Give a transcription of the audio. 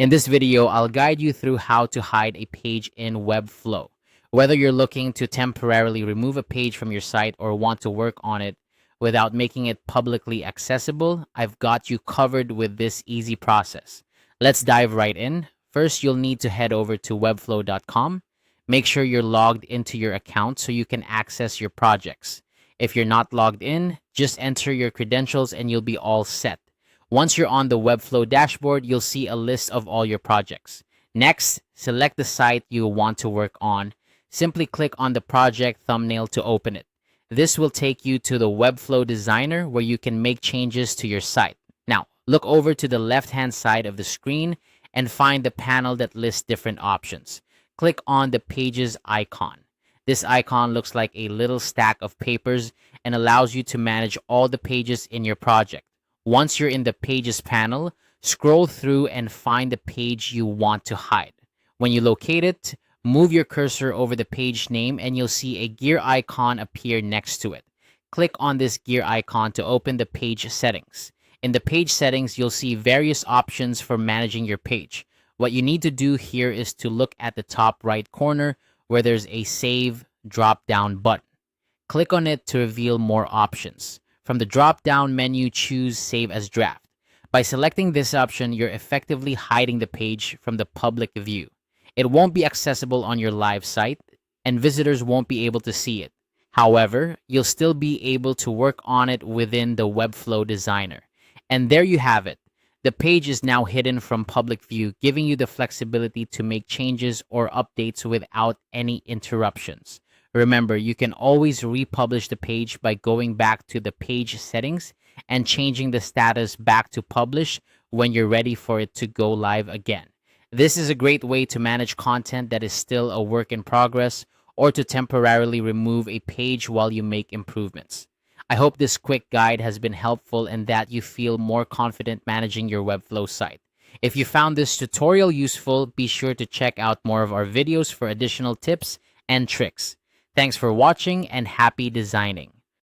In this video, I'll guide you through how to hide a page in Webflow. Whether you're looking to temporarily remove a page from your site or want to work on it without making it publicly accessible, I've got you covered with this easy process. Let's dive right in. First, you'll need to head over to webflow.com. Make sure you're logged into your account so you can access your projects. If you're not logged in, just enter your credentials and you'll be all set. Once you're on the Webflow dashboard, you'll see a list of all your projects. Next, select the site you want to work on. Simply click on the project thumbnail to open it. This will take you to the Webflow Designer where you can make changes to your site. Now, look over to the left-hand side of the screen and find the panel that lists different options. Click on the Pages icon. This icon looks like a little stack of papers and allows you to manage all the pages in your project. Once you're in the Pages panel, scroll through and find the page you want to hide. When you locate it, move your cursor over the page name and you'll see a gear icon appear next to it. Click on this gear icon to open the page settings. In the page settings, you'll see various options for managing your page. What you need to do here is to look at the top right corner where there's a Save drop-down button. Click on it to reveal more options. From the drop-down menu, choose Save as Draft. By selecting this option, you're effectively hiding the page from the public view. It won't be accessible on your live site, and visitors won't be able to see it. However, you'll still be able to work on it within the Webflow Designer. And there you have it. The page is now hidden from public view, giving you the flexibility to make changes or updates without any interruptions. Remember, you can always republish the page by going back to the page settings and changing the status back to publish when you're ready for it to go live again. This is a great way to manage content that is still a work in progress or to temporarily remove a page while you make improvements. I hope this quick guide has been helpful and that you feel more confident managing your Webflow site. If you found this tutorial useful, be sure to check out more of our videos for additional tips and tricks. Thanks for watching and happy designing.